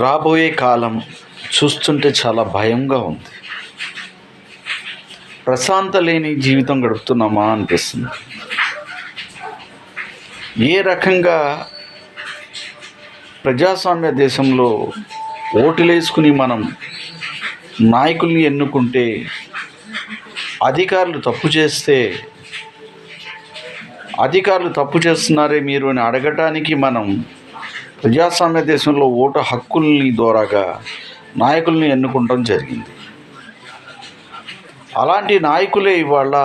రాబోయే కాలం చూస్తుంటే చాలా భయంగా ఉంది. ప్రశాంత లేని జీవితం గడుపుతున్నామా అనిపిస్తుంది. ఏ రకంగా ప్రజాస్వామ్య దేశంలో ఓటులేసుకుని మనం నాయకుల్ని ఎన్నుకుంటే అధికారులు తప్పు చేస్తున్నారే మీరు అని అడగటానికి మనం ప్రజాస్వామ్య దేశంలో ఓటు హక్కుల్ని ద్వారాగా నాయకుల్ని ఎన్నుకుంటాం జరిగింది. అలాంటి నాయకులే ఇవాళ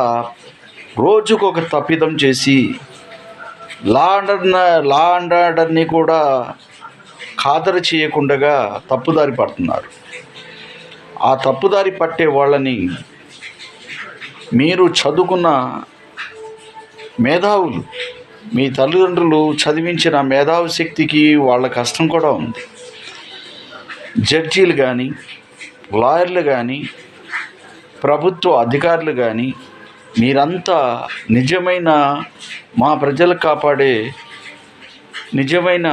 రోజుకొక తప్పిదం చేసి లా అండ్ ఆర్డర్ని కూడా ఖాతరు చేయకుండా తప్పుదారి పడుతున్నారు. ఆ తప్పుదారి పట్టే వాళ్ళని మీరు చదువుకున్న మేధావులు, మీ తల్లిదండ్రులు చదివించిన మేధావి శక్తికి వాళ్ళ కష్టం కూడా ఉంది. జడ్జీలు కానీ, లాయర్లు కానీ, ప్రభుత్వ అధికారులు కానీ మీరంతా నిజమైన మా ప్రజలకు కాపాడే నిజమైన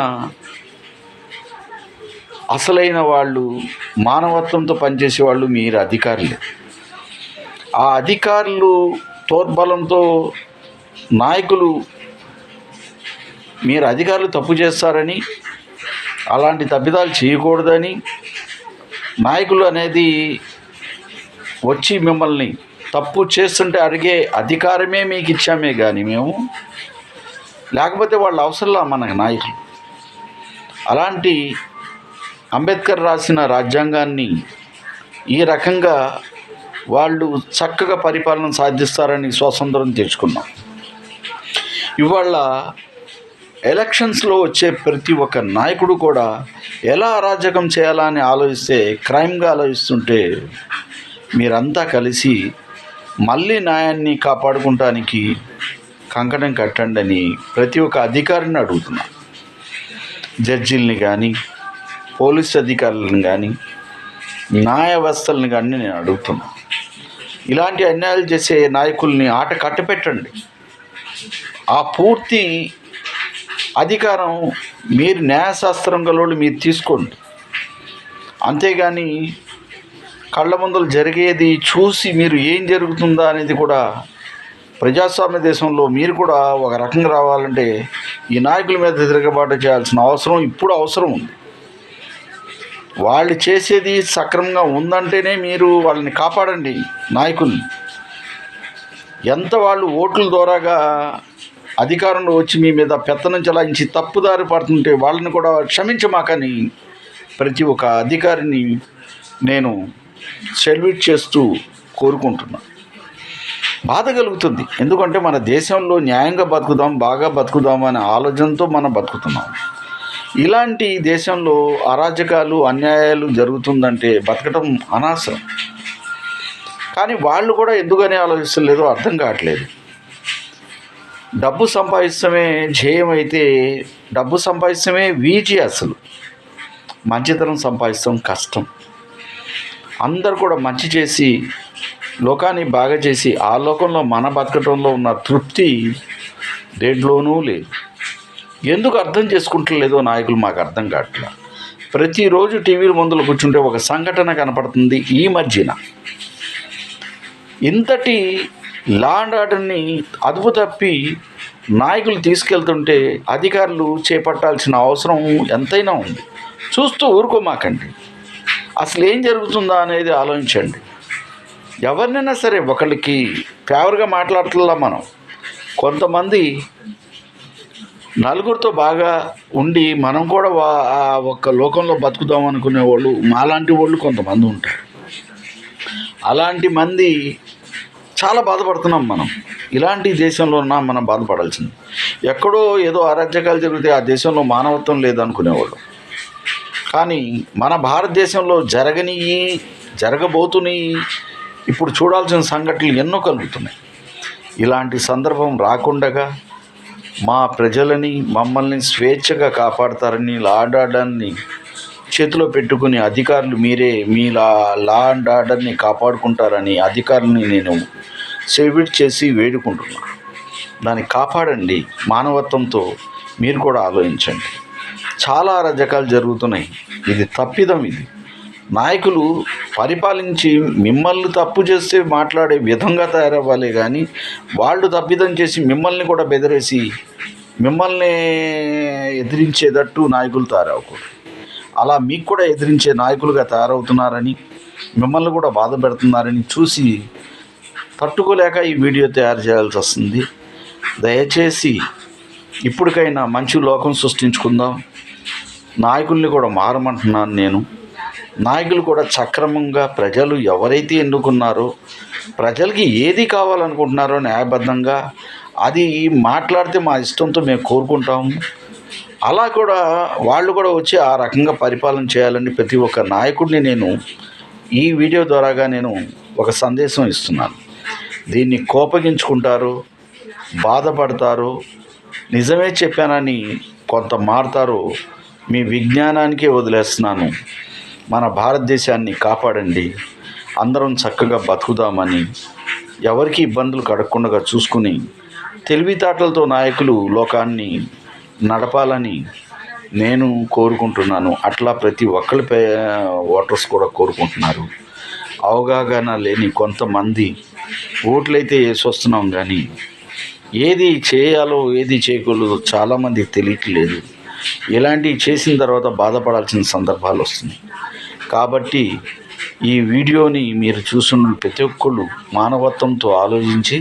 అసలైన వాళ్ళు, మానవత్వంతో పనిచేసే వాళ్ళు మీరు అధికారులే. ఆ అధికారులు తోడ్బలంతో నాయకులు మీరు అధికారులు తప్పు చేస్తారని, అలాంటి తప్పిదాలు చేయకూడదని నాయకులు అనేది వచ్చి మిమ్మల్ని తప్పు చేస్తుంటే అడిగే అధికారమే మీకు ఇచ్చామే కానీ మేము, లేకపోతే వాళ్ళ అవసరంలా మనకు నాయకులు. అలాంటి అంబేద్కర్ రాసిన రాజ్యాంగాన్ని ఈ రకంగా వాళ్ళు చక్కగా పరిపాలన సాధిస్తారని స్వాతంత్రం తెచ్చుకున్నాం. ఇవాళ ఎలక్షన్స్లో వచ్చే ప్రతి ఒక్క నాయకుడు కూడా ఎలా అరాజకం చేయాలా అని ఆలోచిస్తే, క్రైమ్గా ఆలోచిస్తుంటే మీరంతా కలిసి మళ్ళీ న్యాయాన్ని కాపాడుకుంటానికి కంకణం కట్టండి అని ప్రతి ఒక్క అధికారిని అడుగుతున్నా. జడ్జీలని కానీ, పోలీస్ అధికారులను కానీ, న్యాయ వ్యవస్థలను కానీ నేను అడుగుతున్నా. ఇలాంటి అన్యాయాలు చేసే నాయకుల్ని ఆట కట్టపెట్టండి. ఆ పూర్తి అధికారం మీరు న్యాయశాస్త్రంలో మీరు తీసుకోండి. అంతేగాని కళ్ళ ముందలు జరిగేది చూసి మీరు ఏం జరుగుతుందా అనేది కూడా, ప్రజాస్వామ్య దేశంలో మీరు కూడా ఒక రకంగా రావాలంటే ఈ నాయకుల మీద తిరగబాటు చేయాల్సిన అవసరం ఉంది. వాళ్ళు చేసేది సక్రమంగా ఉందంటేనే మీరు వాళ్ళని కాపాడండి. నాయకుల్ని ఎంత వాళ్ళు ఓట్ల ద్వారాగా అధికారంలో వచ్చి మీ మీద పెత్తనం చెలాయించి తప్పుదారి పడుతుంటే వాళ్ళని కూడా క్షమించమాకని ప్రతి ఒక్క అధికారిని నేను సెల్యూట్ చేస్తూ కోరుకుంటున్నాను. బాధ కలుగుతుంది. ఎందుకంటే మన దేశంలో న్యాయంగా బతుకుదాం, బాగా బతుకుదాం అనే ఆలోచనతో మనం బతుకుతున్నాం. ఇలాంటి దేశంలో అరాజకాలు, అన్యాయాలు జరుగుతుందంటే బతకడం అనవసరం. కానీ వాళ్ళు కూడా ఎందుకని ఆలోచిస్తలేదో అర్థం కావట్లేదు. డబ్బు సంపాదిస్తమే ధ్యేయం అయితే డబ్బు సంపాదిస్తమే వీజీ. అసలు మంచితనం సంపాదిస్తాం కష్టం. అందరు కూడా మంచి చేసి లోకాన్ని బాగా చేసి ఆ లోకంలో మన బతకటంలో ఉన్న తృప్తి దేంట్లోనూ లేదు. ఎందుకు అర్థం చేసుకుంటలేదో నాయకులు మాకు అర్థం కావట్లేదు. ప్రతిరోజు టీవీల ముందులో కూర్చుంటే ఒక సంఘటన కనపడుతుంది. ఈ మధ్యన ఇంతటి లా అండ్ ఆర్డర్ని అదుపు తప్పి నాయకులు తీసుకెళ్తుంటే అధికారులు చేపట్టాల్సిన అవసరం ఎంతైనా ఉంది. చూస్తూ ఊరుకోమాకండి. అసలు ఏం జరుగుతుందా అనేది ఆలోచించండి. ఎవరినైనా సరే ఒకళ్ళకి ఫేవర్గా మాట్లాడుతున్నా మనం. కొంతమంది నలుగురితో బాగా ఉండి మనం కూడా ఒక్క లోకంలో బతుకుదాం అనుకునే వాళ్ళు, మాలాంటి వాళ్ళు కొంతమంది ఉంటారు. అలాంటి మంది చాలా బాధపడుతున్నాం మనం. ఇలాంటి దేశంలో ఉన్నా మనం బాధపడాల్సింది. ఎక్కడో ఏదో అరాజకాలు జరిగితే ఆ దేశంలో మానవత్వం లేదనుకునేవాళ్ళు. కానీ మన భారతదేశంలో జరగబోతున్నాయి, ఇప్పుడు చూడాల్సిన సంఘటనలు ఎన్నో కలుగుతున్నాయి. ఇలాంటి సందర్భం రాకుండా మా ప్రజలని, మమ్మల్ని స్వేచ్ఛగా కాపాడతారని, లా అండ్ ఆర్డర్ని చేతిలో పెట్టుకుని అధికారులు మీరే మీ లా అండ్ ఆర్డర్ని కాపాడుకుంటారని అధికారులని నేను సెల్యూట్ చేసి వేడుకుంటున్నాను. దాన్ని కాపాడండి. మానవత్వంతో మీరు కూడా ఆలోచించండి. చాలా అరాజకాలు జరుగుతున్నాయి. ఇది తప్పిదం. ఇది నాయకులు పరిపాలించి మిమ్మల్ని తప్పు చేస్తే మాట్లాడే విధంగా తయారవ్వాలి, కానీ వాళ్ళు తప్పిదం చేసి మిమ్మల్ని కూడా బెదిరేసి మిమ్మల్ని ఎదిరించేటట్టు నాయకులు తయారవకూడదు. అలా మీకు కూడా ఎదిరించే నాయకులుగా తయారవుతున్నారని, మిమ్మల్ని కూడా బాధ పెడుతున్నారని చూసి తట్టుకోలేక ఈ వీడియో తయారు చేయాల్సి వస్తుంది. దయచేసి ఇప్పటికైనా మంచి లోకం సృష్టించుకుందాం. నాయకుల్ని కూడా మారమంటున్నాను నేను. నాయకులు కూడా సక్రమంగా ప్రజలు ఎవరైతే ఎన్నుకున్నారో, ప్రజలకి ఏది కావాలనుకుంటున్నారో న్యాయబద్ధంగా అది మాట్లాడితే మా ఇష్టంతో మేము కోరుకుంటాము. అలా కూడా వాళ్ళు కూడా వచ్చి ఆ రకంగా పరిపాలన చేయాలని ప్రతి ఒక్క నాయకుడిని నేను ఈ వీడియో ద్వారాగా నేను ఒక సందేశం ఇస్తున్నాను. దీన్ని కోపగించుకుంటారు, బాధపడతారు, నిజమే చెప్పానని కొంత మారుతారు. మీ విజ్ఞానానికే వదిలేస్తున్నాను. మన భారతదేశాన్ని కాపాడండి, అందరం చక్కగా బతుకుదామని, ఎవరికి ఇబ్బందులు కడగకుండా చూసుకుని తెలివితేటలతో నాయకులు లోకాన్ని నడపాలని నేను కోరుకుంటున్నాను. అట్లా ప్రతి ఒక్కరి ఓటర్స్ కూడా కోరుకుంటున్నారు. అవగాహన లేని కొంతమంది ఓట్లయితే వేసి వస్తున్నాం, కానీ ఏది చేయాలో ఏది చేయకూడదో చాలామందికి తెలియట్లేదు. ఇలాంటివి చేసిన తర్వాత బాధపడాల్సిన సందర్భాలు వస్తున్నాయి. కాబట్టి ఈ వీడియోని మీరు చూస్తున్న ప్రతి ఒక్కళ్ళు మానవత్వంతో ఆలోచించి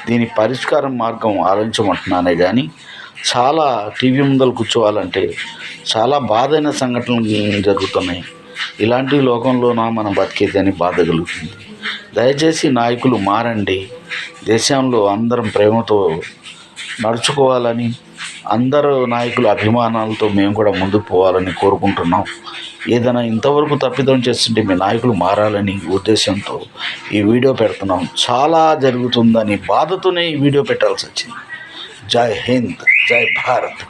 దీని పరిష్కారం మార్గం ఆలోచించమంటున్నానే, కానీ చాలా టీవీ ముందర కూర్చోవాలంటే చాలా బాధైన సంఘటనలు జరుగుతున్నాయి. ఇలాంటి లోకంలోనా మనం బతికేది అని బాధ కలుగుతుంది. దయచేసి నాయకులు మారండి. దేశంలో అందరం ప్రేమతో నడుచుకోవాలని, అందరూ నాయకుల అభిమానాలతో మేము కూడా ముందుకు పోవాలని కోరుకుంటున్నాం. ఏదైనా ఇంతవరకు తప్పిదం చేస్తుంటే మీ నాయకులు మారాలని ఉద్దేశంతో ఈ వీడియో పెడుతున్నాం. చాలా జరుగుతుందని బాధతోనే ఈ వీడియో పెట్టాల్సి వచ్చింది. జై హింద్, జై భారత్.